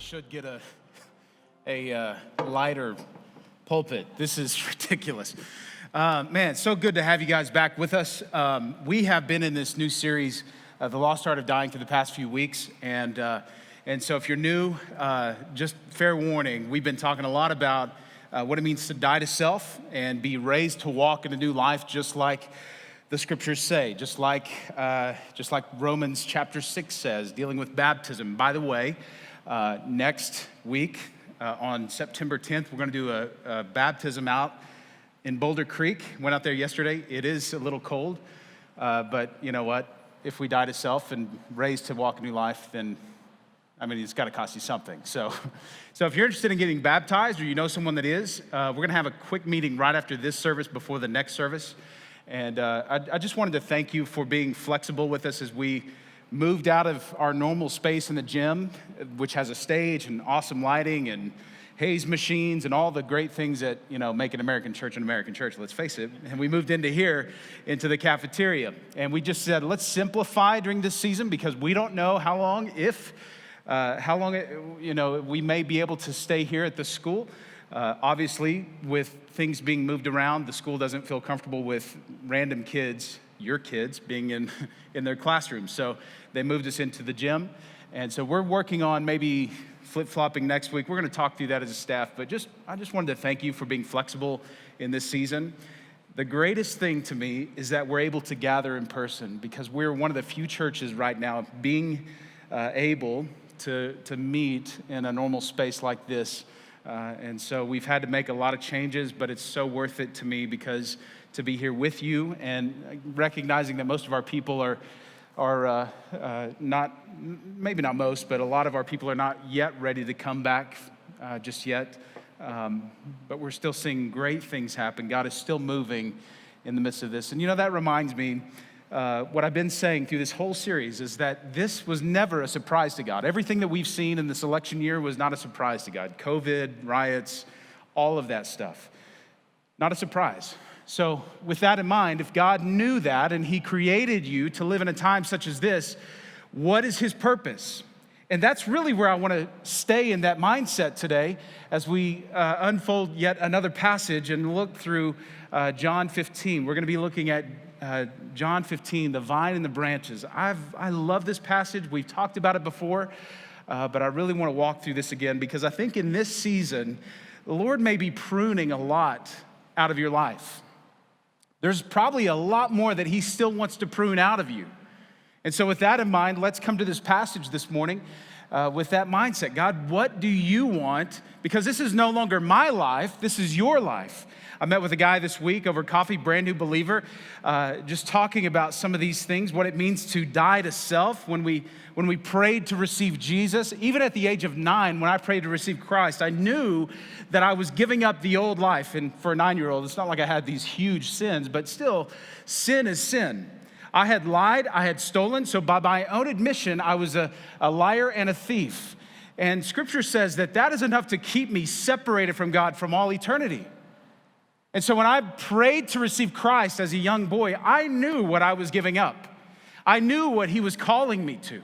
should get a lighter pulpit. This is ridiculous. Man, so good to have you guys back with us. We have been in this new series, The Lost Art of Dying, for the past few weeks. And so if you're new, just fair warning, we've been talking a lot about what it means to die to self and be raised to walk in a new life, just like the scriptures say, just like Romans chapter 6 says, dealing with baptism. By the way, next week on September 10th, we're going to do a baptism out in Boulder Creek. Went out there yesterday. It is a little cold, but you know what? If we die to self and raised to walk a new life, then it's got to cost you something. So if you're interested in getting baptized, or you know someone that is, we're going to have a quick meeting right after this service before the next service. And I just wanted to thank you for being flexible with us as we moved out of our normal space in the gym, which has a stage and awesome lighting and haze machines and all the great things that, make an American church, let's face it. And we moved into here, into the cafeteria. And we just said, let's simplify during this season because we don't know how long we may be able to stay here at the school. Obviously, with things being moved around, the school doesn't feel comfortable with random kids, your kids, being in their classrooms. So they moved us into the gym. And so we're working on maybe flip-flopping next week. We're going to talk through that as a staff. But I just wanted to thank you for being flexible in this season. The greatest thing to me is that we're able to gather in person because we're one of the few churches right now being able to meet in a normal space like this. And so we've had to make a lot of changes, but it's so worth it to me because to be here with you and recognizing that most of our people are not, maybe not most, but a lot of our people are not yet ready to come back just yet. But we're still seeing great things happen. God is still moving in the midst of this. And that reminds me, what I've been saying through this whole series is that this was never a surprise to God. Everything that we've seen in this election year was not a surprise to God. COVID, riots, all of that stuff. Not a surprise. So with that in mind, if God knew that and he created you to live in a time such as this, what is his purpose? And that's really where I want to stay in that mindset today as we unfold yet another passage and look through John 15. We're going to be looking at John 15, the vine and the branches. I love this passage. We've talked about it before, but I really want to walk through this again because I think in this season, the Lord may be pruning a lot out of your life. There's probably a lot more that he still wants to prune out of you. And so with that in mind, let's come to this passage this morning with that mindset. God, what do you want? Because this is no longer my life, this is your life. I met with a guy this week over coffee, brand new believer, just talking about some of these things, what it means to die to self. When we prayed to receive Jesus, even at the age of 9, when I prayed to receive Christ, I knew that I was giving up the old life. And for a 9-year-old, it's not like I had these huge sins, but still, sin is sin. I had lied, I had stolen, so by my own admission, I was a liar and a thief. And Scripture says that is enough to keep me separated from God from all eternity. And so when I prayed to receive Christ as a young boy, I knew what I was giving up. I knew what he was calling me to.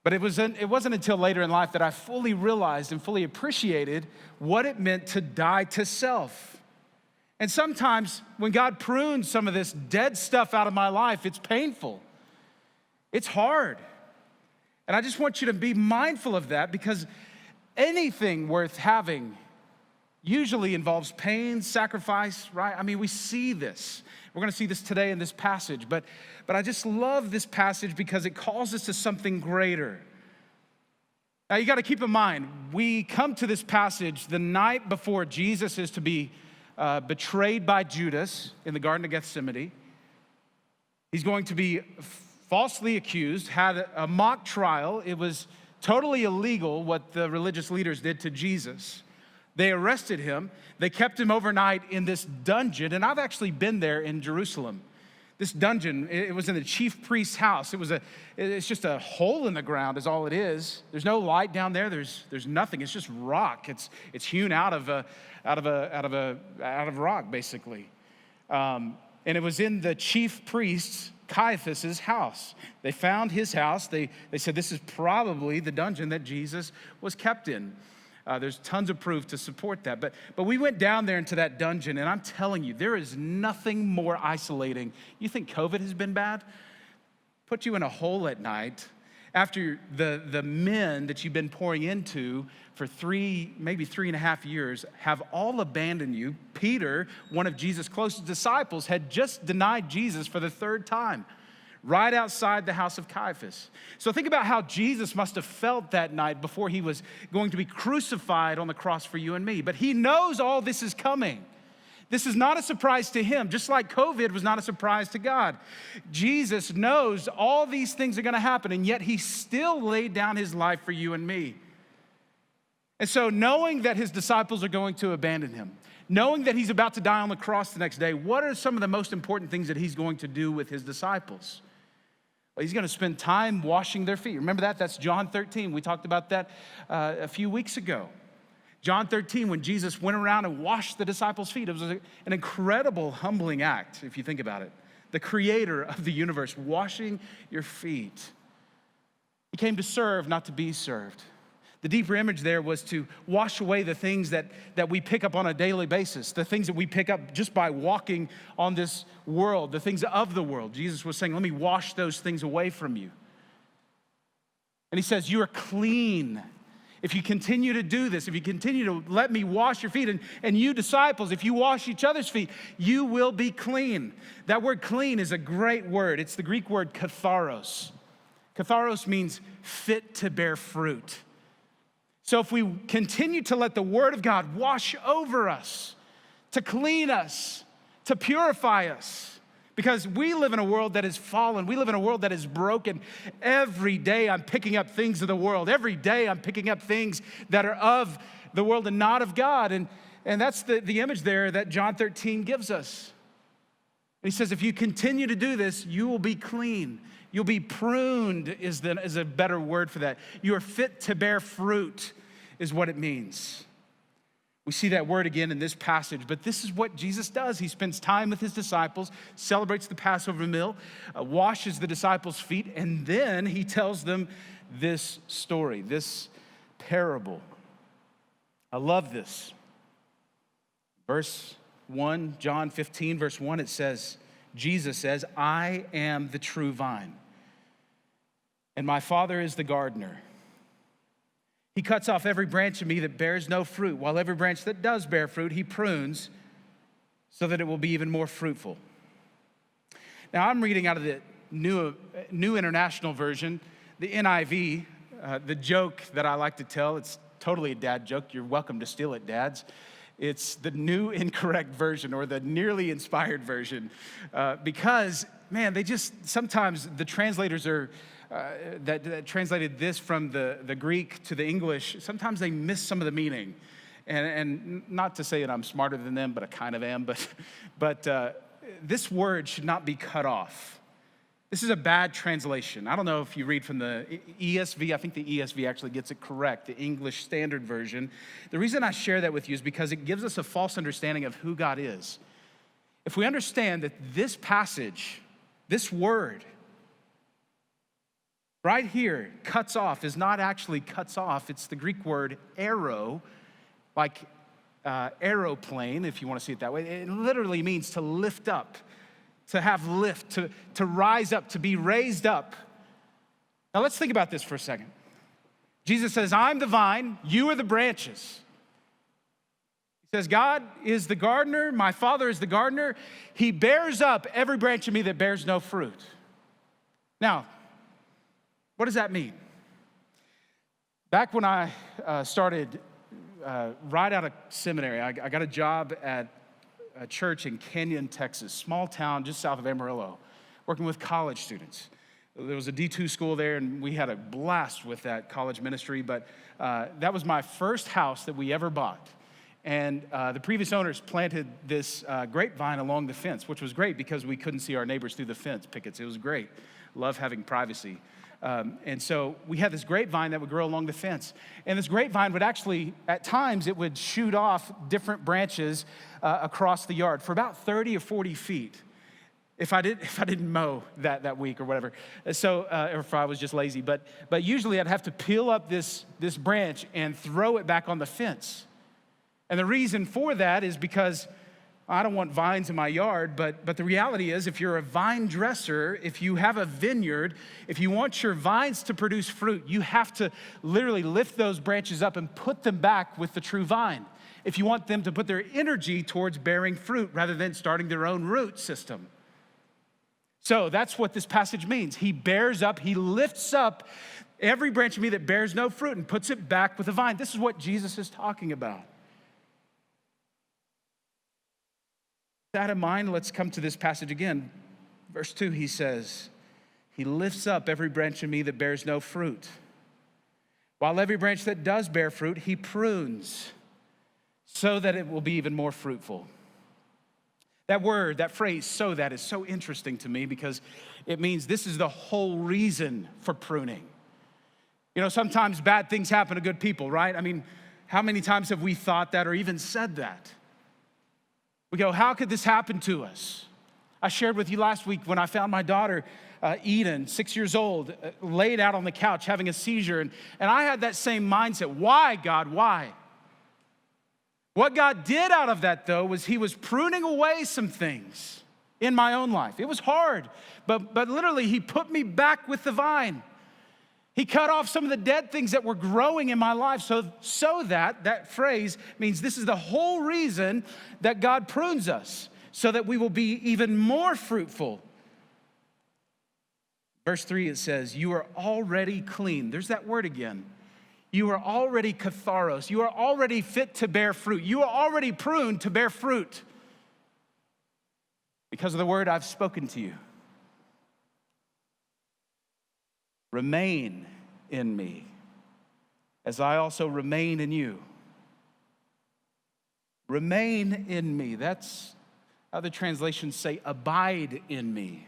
But it wasn't until later in life that I fully realized and fully appreciated what it meant to die to self. And sometimes when God prunes some of this dead stuff out of my life, it's painful. It's hard. And I just want you to be mindful of that because anything worth having usually involves pain, sacrifice, right? We see this. We're going to see this today in this passage, but I just love this passage because it calls us to something greater. Now, you got to keep in mind, we come to this passage the night before Jesus is to be betrayed by Judas in the Garden of Gethsemane. He's going to be falsely accused, had a mock trial. It was totally illegal what the religious leaders did to Jesus. They arrested him. They kept him overnight in this dungeon. And I've actually been there in Jerusalem. This dungeon, it was in the chief priest's house. It's just a hole in the ground is all it is. There's no light down there. There's nothing. It's just rock. It's hewn out of rock, basically. And it was in the chief priest's Caiaphas's house. They found his house. They said this is probably the dungeon that Jesus was kept in. There's tons of proof to support that. But we went down there into that dungeon, and I'm telling you, there is nothing more isolating. You think COVID has been bad? Put you in a hole at night after the men that you've been pouring into for maybe 3.5 years have all abandoned you. Peter, one of Jesus' closest disciples, had just denied Jesus for the 3rd time, right outside the house of Caiaphas. So think about how Jesus must have felt that night before he was going to be crucified on the cross for you and me. But he knows all this is coming. This is not a surprise to him, just like COVID was not a surprise to God. Jesus knows all these things are going to happen, and yet he still laid down his life for you and me. And so knowing that his disciples are going to abandon him, knowing that he's about to die on the cross the next day, what are some of the most important things that he's going to do with his disciples? Well, he's going to spend time washing their feet. Remember that? That's John 13. We talked about that a few weeks ago. John 13, when Jesus went around and washed the disciples' feet, it was an incredible, humbling act, if you think about it. The creator of the universe washing your feet. He came to serve, not to be served. The deeper image there was to wash away the things that we pick up on a daily basis, the things that we pick up just by walking on this world, the things of the world. Jesus was saying, let me wash those things away from you. And he says, you are clean. If you continue to do this, if you continue to let me wash your feet, and you disciples, if you wash each other's feet, you will be clean. That word clean is a great word. It's the Greek word katharos. Katharos means fit to bear fruit. So if we continue to let the word of God wash over us, to clean us, to purify us, because we live in a world that is fallen. We live in a world that is broken. Every day I'm picking up things of the world. Every day I'm picking up things that are of the world and not of God. And that's the image there that John 13 gives us. And he says, if you continue to do this, you will be clean. You'll be pruned is a better word for that. You are fit to bear fruit is what it means. We see that word again in this passage, but this is what Jesus does. He spends time with his disciples, celebrates the Passover meal, washes the disciples' feet, and then he tells them this story, this parable. I love this. Verse 1, John 15, verse 1, it says, Jesus says, I am the true vine, and my Father is the gardener. He cuts off every branch of me that bears no fruit, while every branch that does bear fruit, he prunes so that it will be even more fruitful. Now, I'm reading out of the New International Version, the NIV, the joke that I like to tell. It's totally a dad joke. You're welcome to steal it, dads. It's the New Incorrect Version or the Nearly Inspired Version because, man, sometimes the translators are, that translated this from the Greek to the English, sometimes they miss some of the meaning. And not to say that I'm smarter than them, but I kind of am. But this word should not be cut off. This is a bad translation. I don't know if you read from the ESV. I think the ESV actually gets it correct, the English Standard Version. The reason I share that with you is because it gives us a false understanding of who God is. If we understand that this passage, this word, right here, cuts off, is not actually cuts off. It's the Greek word arrow, like aeroplane, if you want to see it that way. It literally means to lift up, to have lift, to rise up, to be raised up. Now let's think about this for a second. Jesus says, I'm the vine, you are the branches. He says, God is the gardener, my Father is the gardener. He bears up every branch of me that bears no fruit. Now, what does that mean? Back when I started right out of seminary, I got a job at a church in Kenyon, Texas, small town just south of Amarillo, working with college students. There was a D2 school there, and we had a blast with that college ministry, but that was my first house that we ever bought. And the previous owners planted this grapevine along the fence, which was great because we couldn't see our neighbors through the fence pickets. It was great. Love having privacy. And so we had this grapevine that would grow along the fence. And this grapevine would actually, at times, it would shoot off different branches across the yard for about 30 or 40 feet. if I didn't mow that week or whatever. So, or if I was just lazy. But usually I'd have to peel up this branch and throw it back on the fence. And the reason for that is because I don't want vines in my yard, but the reality is, if you're a vine dresser, if you have a vineyard, if you want your vines to produce fruit, you have to literally lift those branches up and put them back with the true vine. If you want them to put their energy towards bearing fruit rather than starting their own root system. So that's what this passage means. He lifts up every branch of me that bears no fruit and puts it back with the vine. This is what Jesus is talking about. With that in mind, let's come to this passage again. Verse 2, he says, he lifts up every branch in me that bears no fruit. While every branch that does bear fruit, he prunes so that it will be even more fruitful. That word, that phrase, so that, is so interesting to me because it means this is the whole reason for pruning. You know, sometimes bad things happen to good people, right? I mean, how many times have we thought that or even said that? We go, how could this happen to us? I shared with you last week when I found my daughter, Eden, 6 years old, laid out on the couch having a seizure. And I had that same mindset. Why, God, why? What God did out of that, though, was he was pruning away some things in my own life. It was hard, but literally he put me back with the vine. He cut off some of the dead things that were growing in my life so that phrase means this is the whole reason that God prunes us, so that we will be even more fruitful. Verse 3, it says, you are already clean. There's that word again. You are already katharos. You are already fit to bear fruit. You are already pruned to bear fruit because of the word I've spoken to you. Remain in me, as I also remain in you. Remain in me. That's other translations say, abide in me.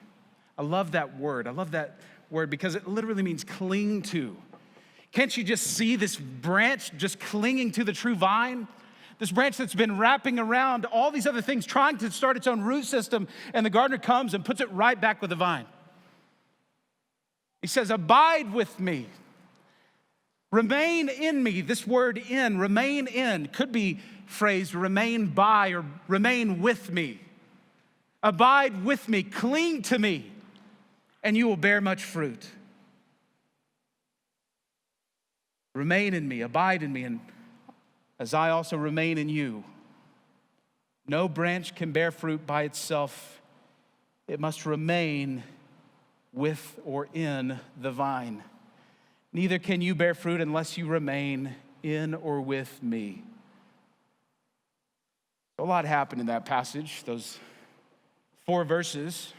I love that word. I love that word because it literally means cling to. Can't you just see this branch just clinging to the true vine? This branch that's been wrapping around all these other things, trying to start its own root system, and the gardener comes and puts it right back with the vine. He says, abide with me. Remain in me. This word in, remain in, could be phrased remain by or remain with me. Abide with me, cling to me, and you will bear much fruit. Remain in me, abide in me, and as I also remain in you. No branch can bear fruit by itself. It must remain with or in the vine. Neither can you bear fruit unless you remain in or with me. A lot happened in that passage, those 4 verses.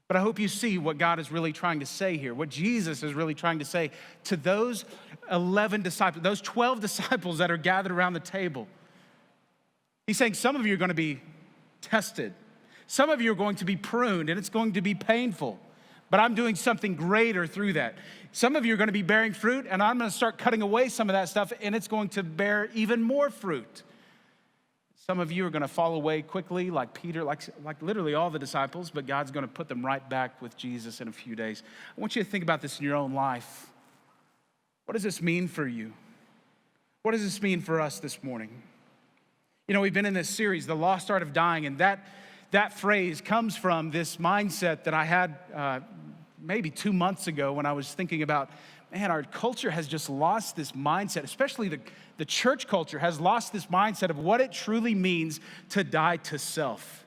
But I hope you see what God is really trying to say here, what Jesus is really trying to say to those 11 disciples, those 12 disciples that are gathered around the table. He's saying some of you are going to be tested. Some of you are going to be pruned, and it's going to be painful. But I'm doing something greater through that. Some of you are going to be bearing fruit, and I'm going to start cutting away some of that stuff, and it's going to bear even more fruit. Some of you are going to fall away quickly, like Peter, like literally all the disciples, but God's going to put them right back with Jesus in a few days. I want you to think about this in your own life. What does this mean for you? What does this mean for us this morning? You know, we've been in this series, The Lost Art of Dying, and that phrase comes from this mindset that I had maybe 2 months ago when I was thinking about, man, our culture has just lost this mindset, especially the church culture has lost this mindset of what it truly means to die to self.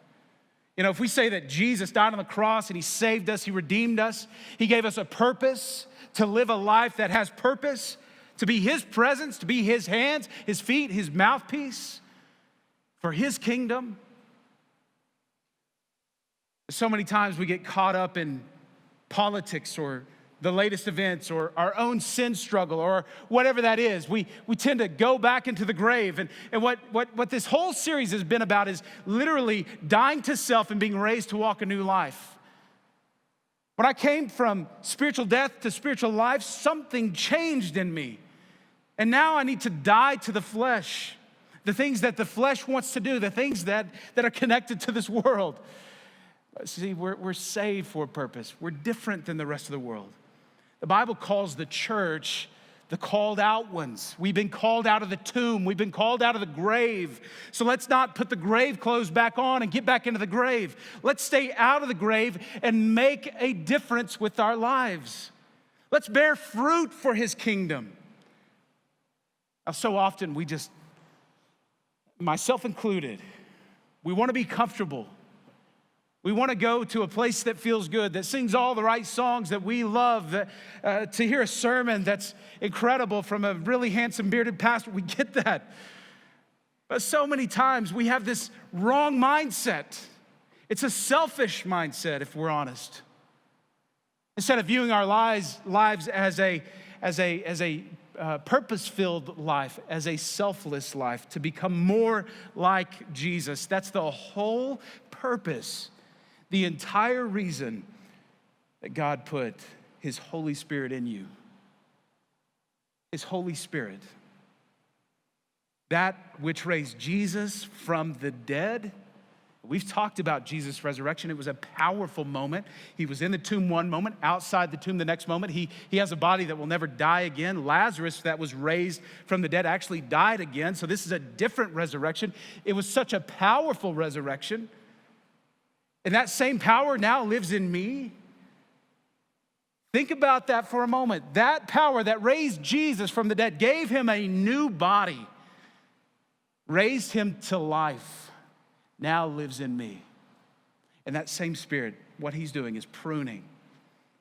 You know, if we say that Jesus died on the cross and he saved us, he redeemed us, he gave us a purpose to live a life that has purpose, to be his presence, to be his hands, his feet, his mouthpiece for his kingdom. So many times we get caught up in politics or the latest events or our own sin struggle or whatever that is. We tend to go back into the grave. And what this whole series has been about is literally dying to self and being raised to walk a new life. When I came from spiritual death to spiritual life, something changed in me. And now I need to die to the flesh, the things that the flesh wants to do, the things that are connected to this world. See, we're saved for a purpose. We're different than the rest of the world. The Bible calls the church the called out ones. We've been called out of the tomb. We've been called out of the grave. So let's not put the grave clothes back on and get back into the grave. Let's stay out of the grave and make a difference with our lives. Let's bear fruit for his kingdom. Now, so often we just, myself included, we want to be comfortable. We want to go to a place that feels good, that sings all the right songs that we love, to hear a sermon that's incredible from a really handsome bearded pastor. We get that. But so many times we have this wrong mindset. It's a selfish mindset, if we're honest. Instead of viewing our lives as a purpose-filled life, as a selfless life, to become more like Jesus. That's the whole purpose. The entire reason that God put his Holy Spirit in you. His Holy Spirit. That which raised Jesus from the dead. We've talked about Jesus' resurrection. It was a powerful moment. He was in the tomb one moment, outside the tomb the next moment. He has a body that will never die again. Lazarus, that was raised from the dead, actually died again. So this is a different resurrection. It was such a powerful resurrection. And that same power now lives in me. Think about that for a moment. That power that raised Jesus from the dead, gave him a new body, raised him to life, now lives in me. And that same Spirit, what he's doing is pruning.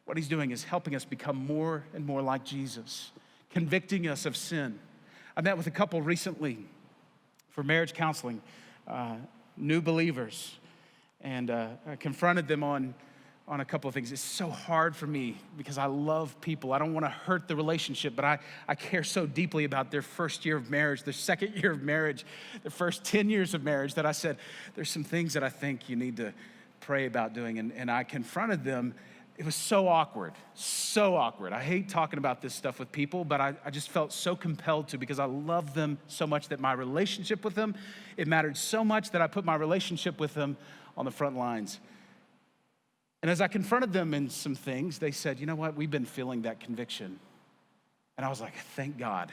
What he's doing is helping us become more and more like Jesus, convicting us of sin. I met with a couple recently for marriage counseling, new believers. And I confronted them on a couple of things. It's so hard for me because I love people. I don't want to hurt the relationship, but I care so deeply about their first year of marriage, their second year of marriage, their first 10 years of marriage, that I said, there's some things that I think you need to pray about doing. And I confronted them. It was so awkward, so awkward. I hate talking about this stuff with people, but I just felt so compelled to, because I love them so much, that my relationship with them, it mattered so much that I put my relationship with them on the front lines. And as I confronted them in some things, they said, you know what, we've been feeling that conviction. And I was like, thank God,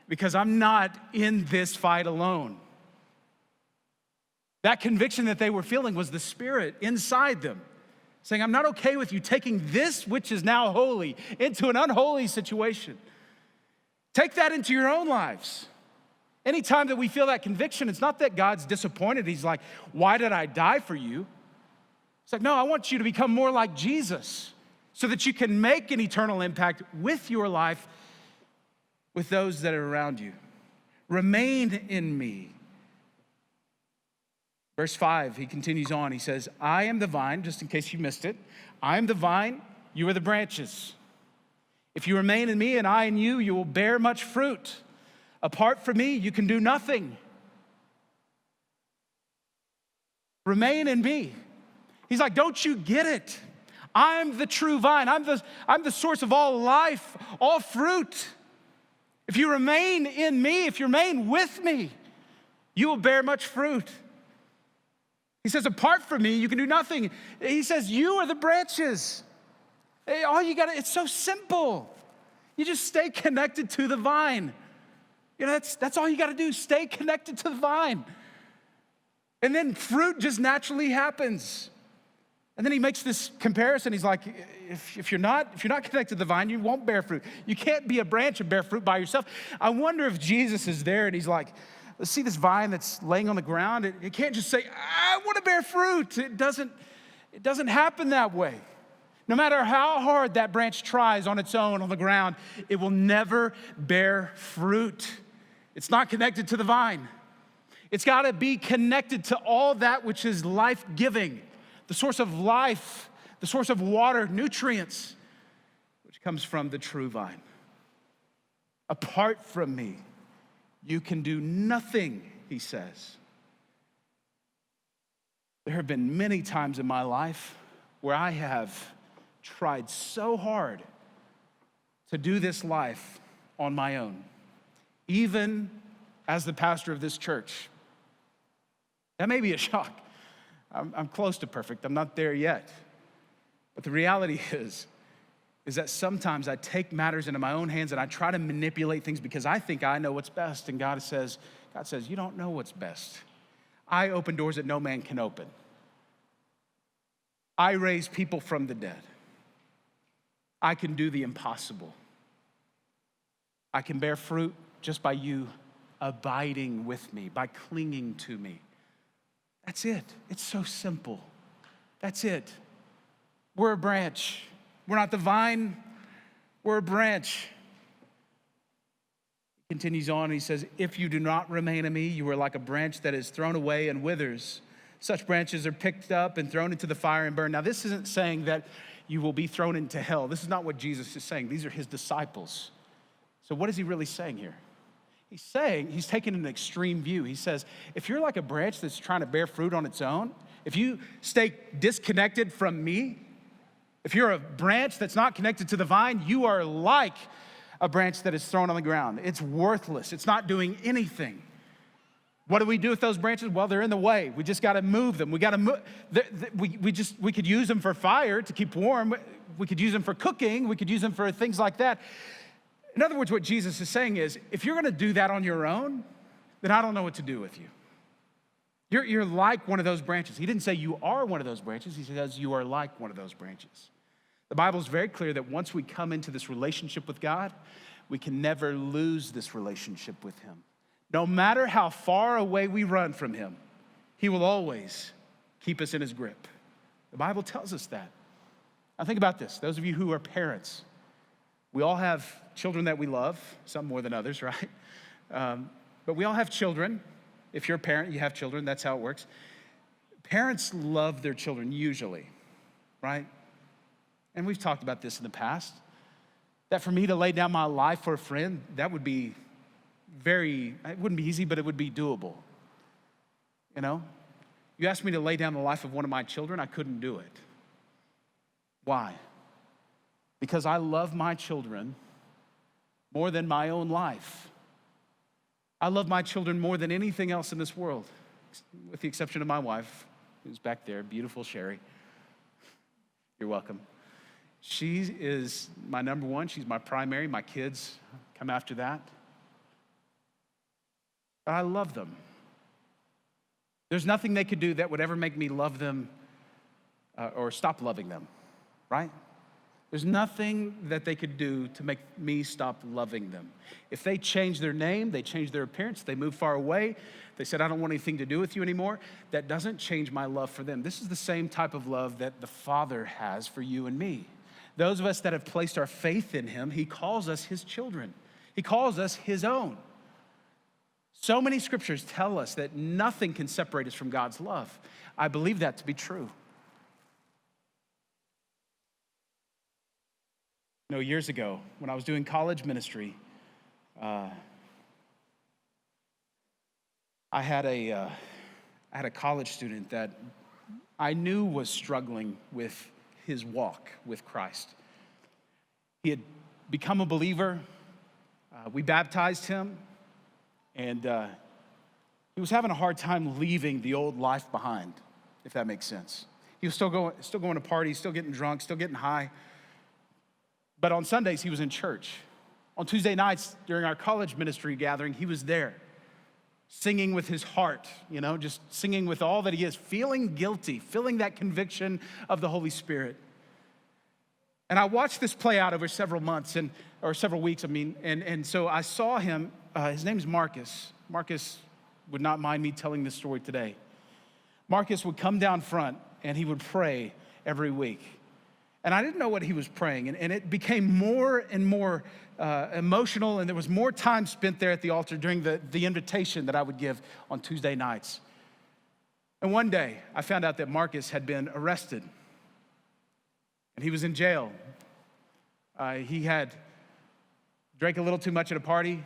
because I'm not in this fight alone. That conviction that they were feeling was the Spirit inside them, saying, I'm not okay with you taking this which is now holy into an unholy situation. Take that into your own lives. Anytime that we feel that conviction, it's not that God's disappointed. He's like, why did I die for you? It's like, no, I want you to become more like Jesus so that you can make an eternal impact with your life, with those that are around you. Remain in me. Verse 5, he continues on. He says, I am the vine, just in case you missed it. I am the vine, you are the branches. If you remain in me and I in you, you will bear much fruit. Apart from me, you can do nothing. Remain in me. He's like, don't you get it? I'm the true vine. I'm the source of all life, all fruit. If you remain in me, if you remain with me, you will bear much fruit. He says, apart from me, you can do nothing. He says, you are the branches. All you got, it's so simple. You just stay connected to the vine. You know, that's all you got to do. Stay connected to the vine. And then fruit just naturally happens. And then he makes this comparison. He's like, if you're not connected to the vine, you won't bear fruit. You can't be a branch and bear fruit by yourself. I wonder if Jesus is there and he's like, let's see this vine that's laying on the ground. It can't just say, I want to bear fruit. It doesn't happen that way. No matter how hard that branch tries on its own on the ground, it will never bear fruit. It's not connected to the vine. It's got to be connected to all that which is life-giving, the source of life, the source of water, nutrients, which comes from the true vine. Apart from me, you can do nothing, he says. There have been many times in my life where I have tried so hard to do this life on my own, even as the pastor of this church. That may be a shock. I'm close to perfect. I'm not there yet. But the reality is that sometimes I take matters into my own hands and I try to manipulate things because I think I know what's best. And God says, you don't know what's best. I open doors that no man can open. I raise people from the dead. I can do the impossible. I can bear fruit just by you abiding with me, by clinging to me. That's it. It's so simple. That's it. We're a branch. We're not the vine. We're a branch. He continues on and he says, if you do not remain in me, you are like a branch that is thrown away and withers. Such branches are picked up and thrown into the fire and burned. Now, this isn't saying that you will be thrown into hell. This is not what Jesus is saying. These are his disciples. So what is he really saying here? He's taking an extreme view. He says, if you're like a branch that's trying to bear fruit on its own, if you stay disconnected from me, if you're a branch that's not connected to the vine, you are like a branch that is thrown on the ground. It's worthless. It's not doing anything. What do we do with those branches? Well, they're in the way. We just got to move them. We got to move. We could use them for fire to keep warm. We could use them for cooking. We could use them for things like that. In other words, what Jesus is saying is, if you're going to do that on your own, then I don't know what to do with you. You're like one of those branches. He didn't say you are one of those branches. He says you are like one of those branches. The Bible is very clear that once we come into this relationship with God, we can never lose this relationship with him. No matter how far away we run from him, he will always keep us in his grip. The Bible tells us that. Now think about this. Those of you who are parents, we all have children that we love, some more than others, right? But we all have children. If you're a parent, you have children. That's how it works. Parents love their children usually, right? And we've talked about this in the past, that for me to lay down my life for a friend, that would be it wouldn't be easy, but it would be doable. You know? You asked me to lay down the life of one of my children, I couldn't do it. Why? Because I love my children more than my own life. I love my children more than anything else in this world, with the exception of my wife, who's back there, beautiful Sherry. You're welcome. She is my number one. She's my primary. My kids come after that. But I love them. There's nothing they could do that would ever make me love them or stop loving them, right? There's nothing that they could do to make me stop loving them. If they change their name, they change their appearance, they move far away, they said, I don't want anything to do with you anymore, that doesn't change my love for them. This is the same type of love that the Father has for you and me. Those of us that have placed our faith in him, he calls us his children. He calls us his own. So many scriptures tell us that nothing can separate us from God's love. I believe that to be true. You know, years ago, when I was doing college ministry, I had a college student that I knew was struggling with his walk with Christ. He had become a believer. We baptized him, and he was having a hard time leaving the old life behind, if that makes sense. He was still going to parties, still getting drunk, still getting high. But on Sundays, he was in church. On Tuesday nights, during our college ministry gathering, he was there, singing with his heart, you know, just singing with all that he is, feeling guilty, feeling that conviction of the Holy Spirit. And I watched this play out over several months, or several weeks, and so I saw him. His name's Marcus. Marcus would not mind me telling this story today. Marcus would come down front, and he would pray every week. And I didn't know what he was praying, and it became more and more emotional, and there was more time spent there at the altar during the invitation that I would give on Tuesday nights. And one day, I found out that Marcus had been arrested, and he was in jail. He had drank a little too much at a party,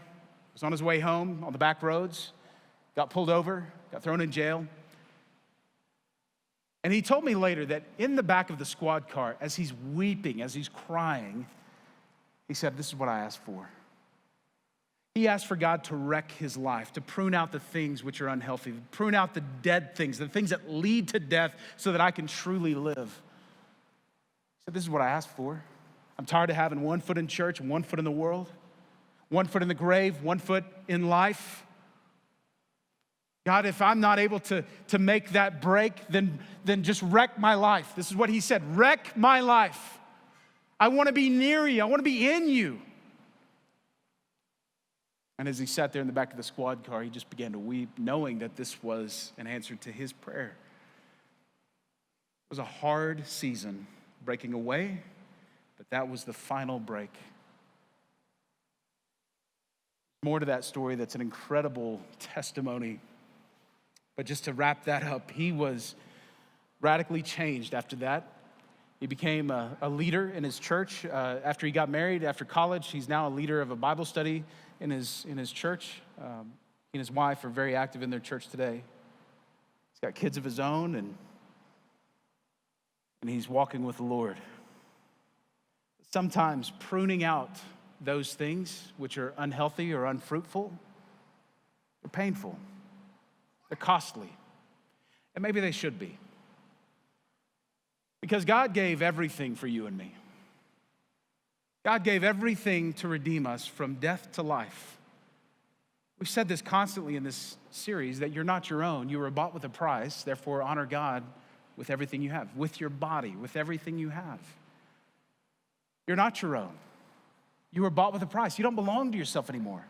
was on his way home on the back roads, got pulled over, got thrown in jail. And he told me later that in the back of the squad car, as he's weeping, as he's crying, he said, this is what I asked for. He asked for God to wreck his life, to prune out the things which are unhealthy, to prune out the dead things, the things that lead to death, so that I can truly live. He said, this is what I asked for. I'm tired of having one foot in church and one foot in the world, one foot in the grave, one foot in life. God, if I'm not able to make that break, then just wreck my life. This is what he said, wreck my life. I want to be near you. I want to be in you. And as he sat there in the back of the squad car, he just began to weep, knowing that this was an answer to his prayer. It was a hard season breaking away, but that was the final break. More to that story that's an incredible testimony. But just to wrap that up, he was radically changed after that. He became a leader in his church. After he got married, after college, he's now a leader of a Bible study in his church. He and his wife are very active in their church today. He's got kids of his own, and he's walking with the Lord. Sometimes pruning out those things which are unhealthy or unfruitful, they're painful, they're costly, and maybe they should be. Because God gave everything for you and me. God gave everything to redeem us from death to life. We've said this constantly in this series, that you're not your own. You were bought with a price. Therefore, honor God with everything you have, with your body, with everything you have. You're not your own. You were bought with a price. You don't belong to yourself anymore.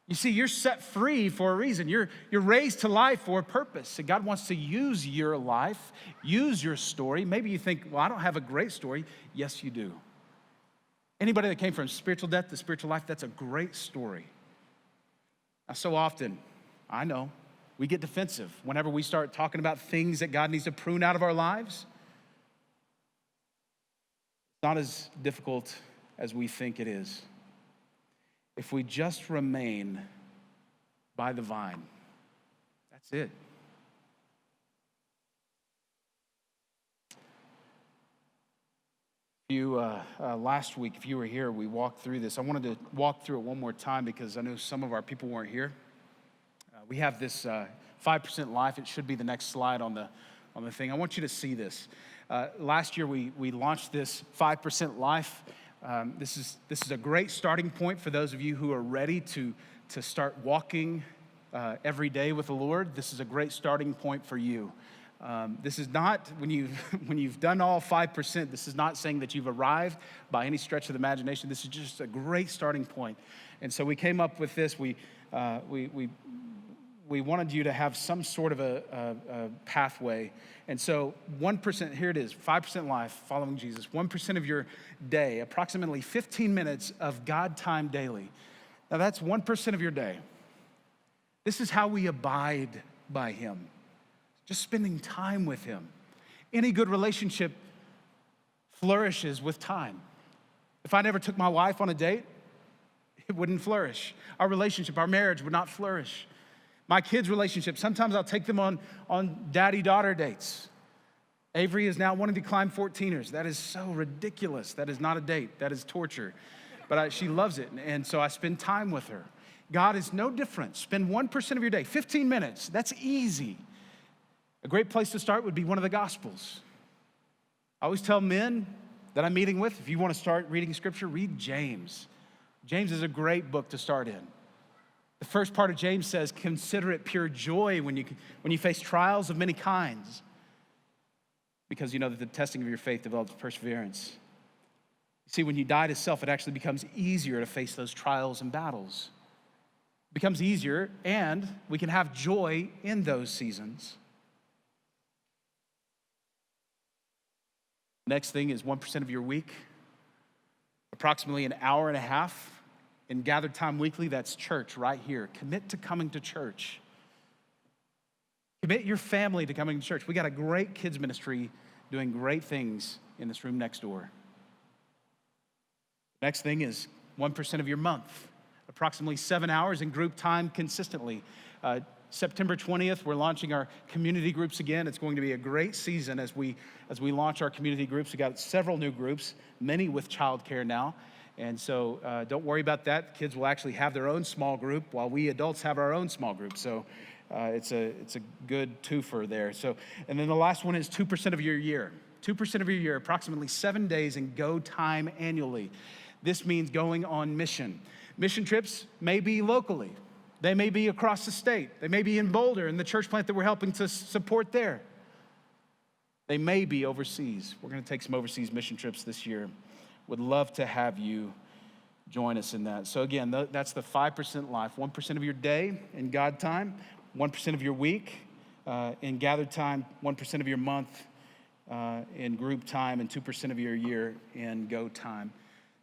You see, you're set free for a reason. You're raised to life for a purpose. And God wants to use your life, use your story. Maybe you think, well, I don't have a great story. Yes, you do. Anybody that came from spiritual death to spiritual life, that's a great story. Now, so often, I know, we get defensive whenever we start talking about things that God needs to prune out of our lives. It's not as difficult as we think it is. If we just remain by the vine, that's it. Last week, if you were here, we walked through this. I wanted to walk through it one more time because I know some of our people weren't here. We have this 5% life. It should be the next slide on the thing. I want you to see this. Last year, we launched this 5% life. This is a great starting point for those of you who are ready to start walking every day with the Lord. This is a great starting point for you. This is not, when you've done all 5%, this is not saying that you've arrived by any stretch of the imagination. This is just a great starting point. And so we came up with this. We wanted you to have some sort of a pathway. And so 1%, here it is, 5% life, following Jesus. 1% of your day, approximately 15 minutes of God time daily. Now that's 1% of your day. This is how we abide by him. Just spending time with him. Any good relationship flourishes with time. If I never took my wife on a date, it wouldn't flourish. Our relationship, our marriage would not flourish. My kids' relationship, sometimes I'll take them on daddy-daughter dates. Avery is now wanting to climb 14ers. That is so ridiculous. That is not a date. That is torture. But she loves it, and so I spend time with her. God is no different. Spend 1% of your day, 15 minutes. That's easy. A great place to start would be one of the Gospels. I always tell men that I'm meeting with, if you want to start reading Scripture, read James. James is a great book to start in. The first part of James says, consider it pure joy when you face trials of many kinds, because you know that the testing of your faith develops perseverance. You see, when you die to self, it actually becomes easier to face those trials and battles. It becomes easier, and we can have joy in those seasons. Next thing is 1% of your week, approximately an hour and a half in gathered time weekly. That's church right here. Commit to coming to church. Commit your family to coming to church. We got a great kids ministry doing great things in this room next door. Next thing is 1% of your month, approximately 7 hours in group time consistently. September 20th, we're launching our community groups again. It's going to be a great season as we launch our community groups. We got several new groups, many with childcare now. And so don't worry about that. Kids will actually have their own small group while we adults have our own small group. So it's a good twofer there. So, and then the last one is 2% of your year. 2% of your year, approximately 7 days in go time annually. This means going on mission. Mission trips may be locally. They may be across the state. They may be in Boulder in the church plant that we're helping to support there. They may be overseas. We're going to take some overseas mission trips this year. Would love to have you join us in that. So again, that's the 5% life. 1% of your day in God time, 1% of your week in gathered time, 1% of your month in group time, and 2% of your year in go time.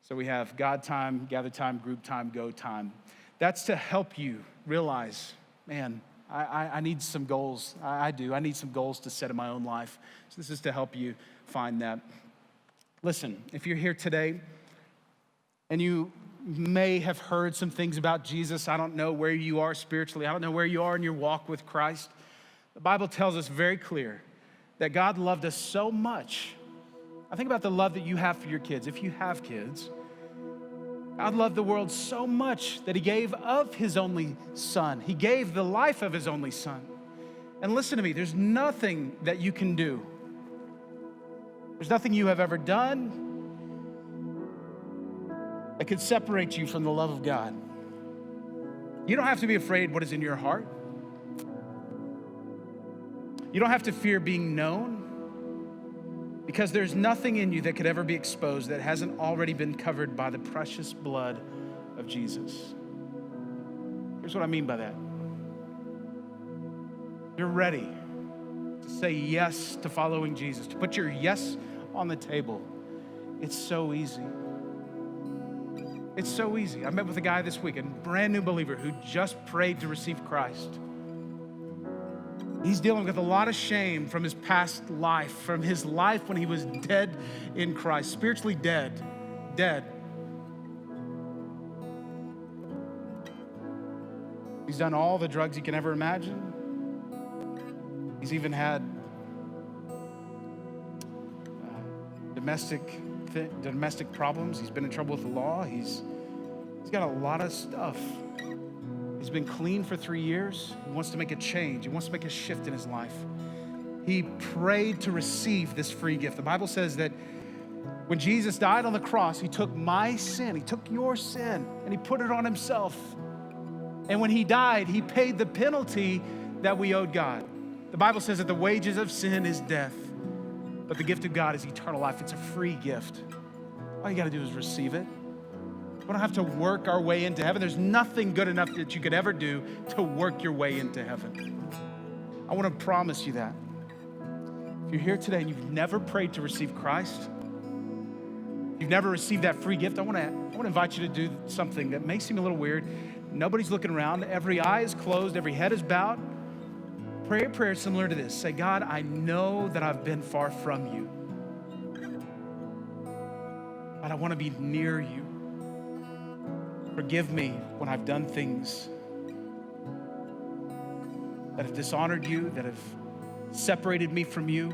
So we have God time, gathered time, group time, go time. That's to help you realize, man, I need some goals. I do. I need some goals to set in my own life. So this is to help you find that. Listen, if you're here today and you may have heard some things about Jesus, I don't know where you are spiritually. I don't know where you are in your walk with Christ. The Bible tells us very clear that God loved us so much. I think about the love that you have for your kids. If you have kids, God loved the world so much that he gave of his only son. He gave the life of his only son. And listen to me, there's nothing that you can do. There's nothing you have ever done that could separate you from the love of God. You don't have to be afraid what is in your heart. You don't have to fear being known, because there's nothing in you that could ever be exposed that hasn't already been covered by the precious blood of Jesus. Here's what I mean by that. You're ready to say yes to following Jesus, to put your yes on the table. It's so easy. It's so easy. I met with a guy this week, a brand new believer who just prayed to receive Christ. He's dealing with a lot of shame from his past life, from his life when he was dead in Christ, spiritually dead. He's done all the drugs he can ever imagine. He's even had domestic problems. He's been in trouble with the law. He's got a lot of stuff. He's been clean for 3 years. He wants to make a change. He wants to make a shift in his life. He prayed to receive this free gift. The Bible says that when Jesus died on the cross, he took my sin, he took your sin, and he put it on himself. And when he died, he paid the penalty that we owed God. The Bible says that the wages of sin is death, but the gift of God is eternal life. It's a free gift. All you got to do is receive it. We don't have to work our way into heaven. There's nothing good enough that you could ever do to work your way into heaven. I want to promise you that. If you're here today and you've never prayed to receive Christ, you've never received that free gift, I want to invite you to do something that may seem a little weird. Nobody's looking around. Every eye is closed. Every head is bowed. Pray a prayer similar to this. Say, God, I know that I've been far from you, but I want to be near you. Forgive me when I've done things that have dishonored you, that have separated me from you.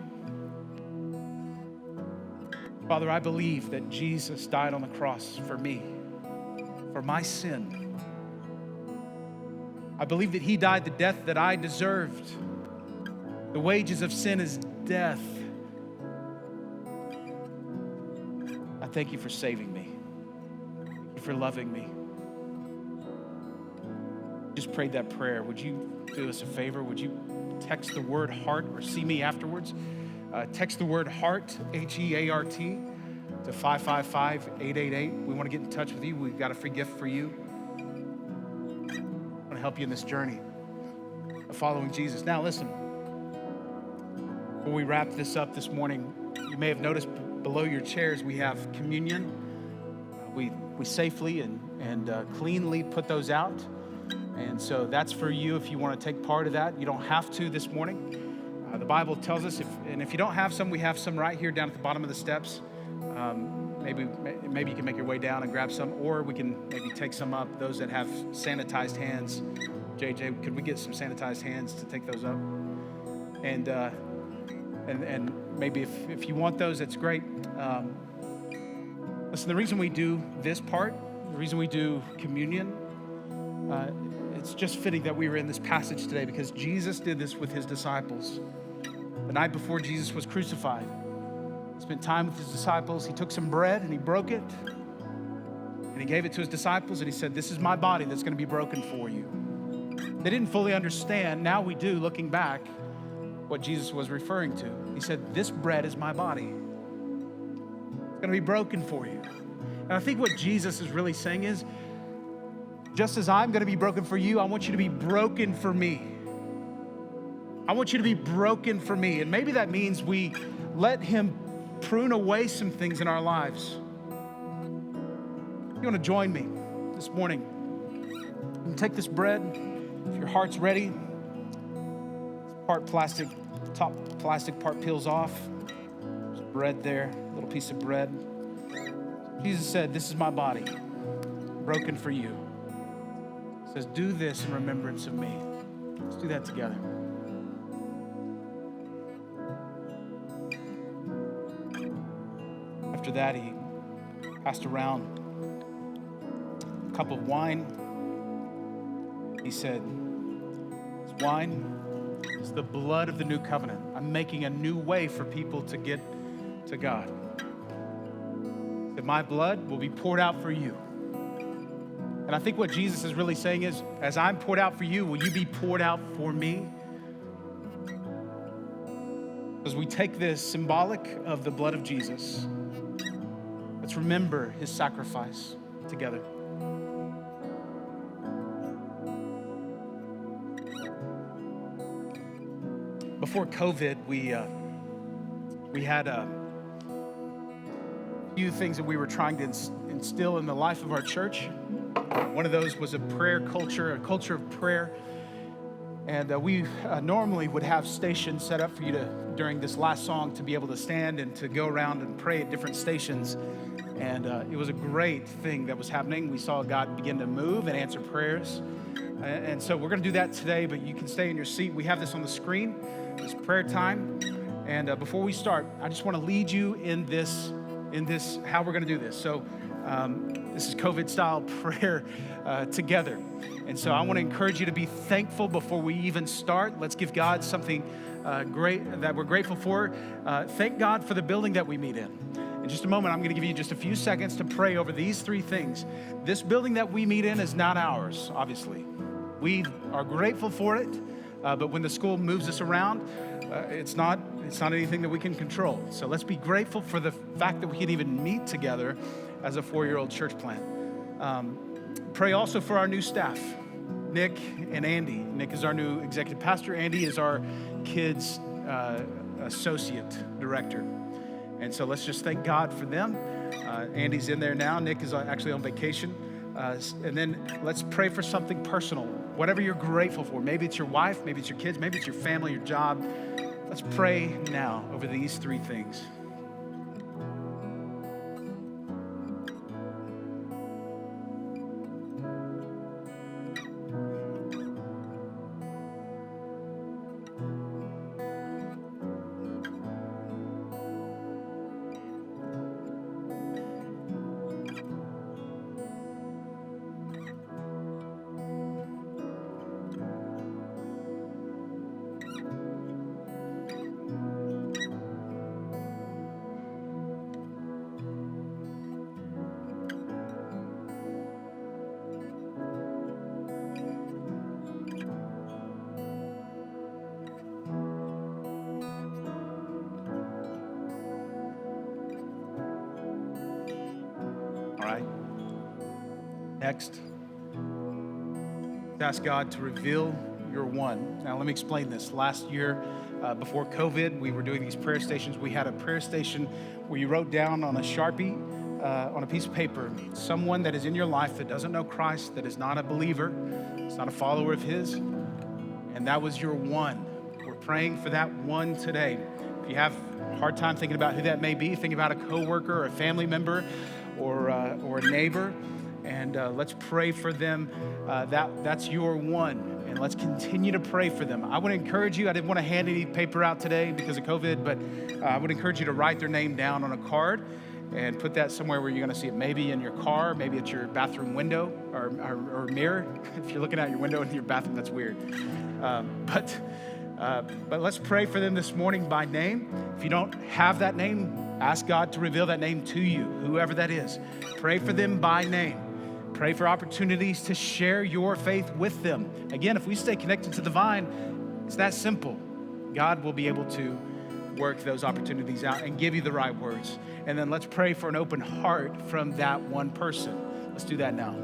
Father, I believe that Jesus died on the cross for me, for my sin. I believe that he died the death that I deserved. The wages of sin is death. I thank you for saving me. Thank you for loving me. Just prayed that prayer. Would you do us a favor? Would you text the word heart or see me afterwards? Text the word heart, H-E-A-R-T, to 555-888. We want to get in touch with you. We've got a free gift for you. I want to help you in this journey of following Jesus. Now listen, before we wrap this up this morning, you may have noticed below your chairs we have communion. We safely and cleanly put those out. And so that's for you if you want to take part of that. You don't have to this morning. The Bible tells us, if you don't have some, we have some right here down at the bottom of the steps. Maybe you can make your way down and grab some, or we can maybe take some up. Those that have sanitized hands, JJ, could we get some sanitized hands to take those up? And maybe if you want those, that's great. Listen, the reason we do this part, the reason we do communion, it's just fitting that we were in this passage today because Jesus did this with his disciples. The night before Jesus was crucified, he spent time with his disciples. He took some bread and he broke it. And he gave it to his disciples and he said, this is my body that's going to be broken for you. They didn't fully understand. Now we do, looking back, what Jesus was referring to. He said, this bread is my body. It's going to be broken for you. And I think what Jesus is really saying is, just as I'm going to be broken for you, I want you to be broken for me. I want you to be broken for me. And maybe that means we let him prune away some things in our lives. You want to join me this morning? You take this bread. If your heart's ready, part plastic, the top plastic part peels off. There's bread there, a little piece of bread. Jesus said, this is my body, broken for you. He says, do this in remembrance of me. Let's do that together. After that, he passed around a cup of wine. He said, this wine is the blood of the new covenant. I'm making a new way for people to get to God. That my blood will be poured out for you. And I think what Jesus is really saying is, as I'm poured out for you, will you be poured out for me? As we take this symbolic of the blood of Jesus, let's remember his sacrifice together. Before COVID, we had a few things that we were trying to instill in the life of our church. One of those was a prayer culture, a culture of prayer. And we normally would have stations set up for you to, during this last song, to be able to stand and to go around and pray at different stations. And it was a great thing that was happening. We saw God begin to move and answer prayers. And so we're going to do that today, but you can stay in your seat. We have this on the screen, this prayer time. And before we start, I just want to lead you in this, how we're going to do this. So this is COVID-style prayer together. And so I want to encourage you to be thankful before we even start. Let's give God something great that we're grateful for. Thank God for the building that we meet in. In just a moment, I'm going to give you just a few seconds to pray over these three things. This building that we meet in is not ours, obviously. We are grateful for it, but when the school moves us around, it's not anything that we can control. So let's be grateful for the fact that we can even meet together as a 4-year-old church plant. Pray also for our new staff, Nick and Andy. Nick is our new executive pastor. Andy is our kids' associate director. And so let's just thank God for them. Andy's in there now. Nick is actually on vacation. And then let's pray for something personal, whatever you're grateful for. Maybe it's your wife, maybe it's your kids, maybe it's your family, your job. Let's pray now over these three things. Next, ask God to reveal your one. Now, let me explain this. Last year, before COVID, we were doing these prayer stations. We had a prayer station where you wrote down on a Sharpie, on a piece of paper, someone that is in your life that doesn't know Christ, that is not a believer, it's not a follower of his, and that was your one. We're praying for that one today. If you have a hard time thinking about who that may be, think about a coworker or a family member or a neighbor. And let's pray for them. That's your one. And let's continue to pray for them. I want to encourage you. I didn't want to hand any paper out today because of COVID, but I would encourage you to write their name down on a card and put that somewhere where you're going to see it. Maybe in your car, maybe at your bathroom window or mirror. If you're looking out your window in your bathroom, that's weird. But let's pray for them this morning by name. If you don't have that name, ask God to reveal that name to you, whoever that is. Pray for them by name. Pray for opportunities to share your faith with them. Again, if we stay connected to the vine, it's that simple. God will be able to work those opportunities out and give you the right words. And then let's pray for an open heart from that one person. Let's do that now.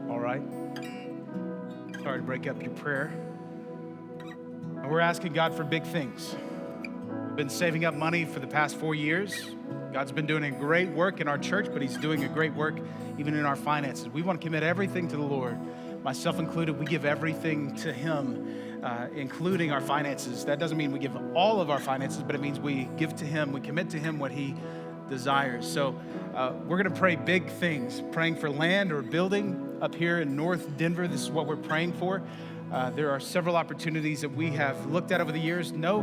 All right. Sorry to break up your prayer. And we're asking God for big things. We've been saving up money for the past 4 years. God's been doing a great work in our church, but he's doing a great work even in our finances. We want to commit everything to the Lord, myself included. We give everything to him, including our finances. That doesn't mean we give all of our finances, but it means we give to him, we commit to him what he desires. So we're going to pray big things, praying for land or building up here in North Denver. This is what we're praying for. There are several opportunities that we have looked at over the years. No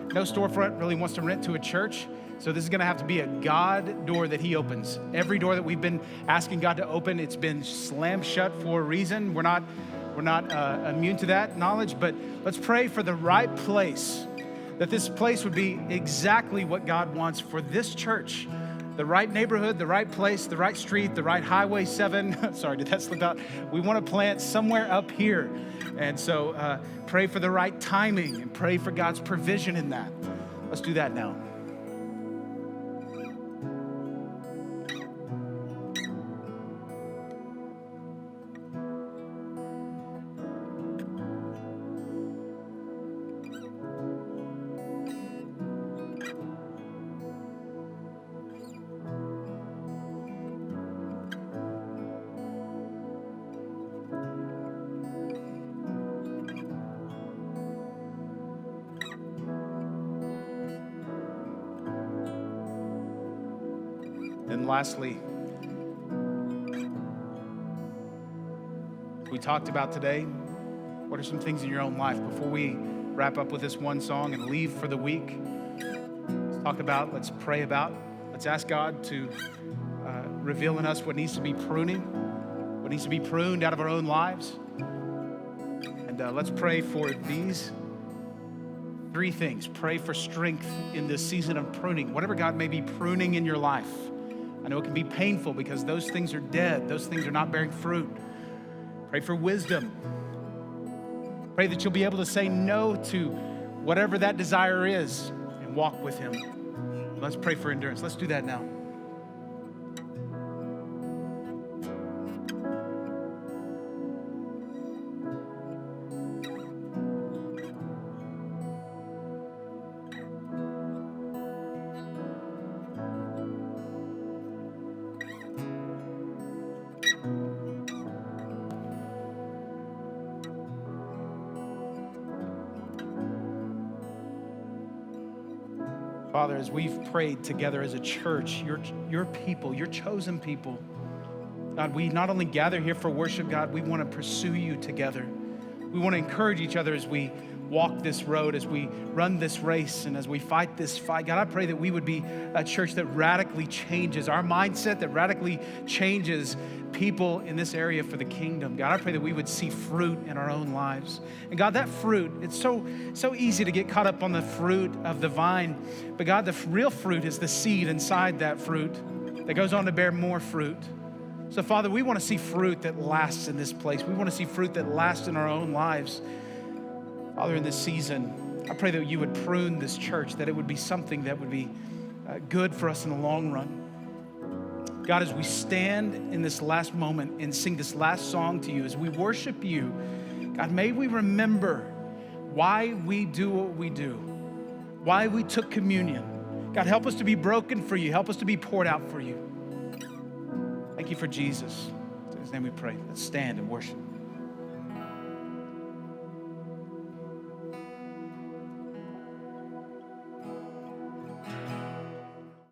storefront really wants to rent to a church. So this is going to have to be a God door that he opens. Every door that we've been asking God to open, it's been slammed shut for a reason. We're not immune to that knowledge, but let's pray for the right place, that this place would be exactly what God wants for this church. The right neighborhood, the right place, the right street, the right Highway 7. Sorry, did that slip out? We want to plant somewhere up here. And so pray for the right timing and pray for God's provision in that. Let's do that now. And lastly, we talked about today, what are some things in your own life before we wrap up with this one song and leave for the week? Let's pray about, let's ask God to reveal in us what needs to be what needs to be pruned out of our own lives. And let's pray for these 3 things. Pray for strength in this season of pruning. Whatever God may be pruning in your life. I know it can be painful because those things are dead. Those things are not bearing fruit. Pray for wisdom. Pray that you'll be able to say no to whatever that desire is and walk with him. Let's pray for endurance. Let's do that now. Father, as we've prayed together as a church, your people, your chosen people, God, we not only gather here for worship, God, we want to pursue you together. We want to encourage each other as we walk this road, as we run this race, and as we fight this fight. God, I pray that we would be a church that radically changes our mindset, that radically changes people in this area for the kingdom. God, I pray that we would see fruit in our own lives. And God, that fruit, it's so easy to get caught up on the fruit of the vine. But God, the real fruit is the seed inside that fruit that goes on to bear more fruit. So Father, we want to see fruit that lasts in this place. We want to see fruit that lasts in our own lives. Father, in this season, I pray that you would prune this church, that it would be something that would be good for us in the long run. God, as we stand in this last moment and sing this last song to you, as we worship you, God, may we remember why we do what we do, why we took communion. God, help us to be broken for you. Help us to be poured out for you. Thank you for Jesus. In his name we pray. Let's stand and worship.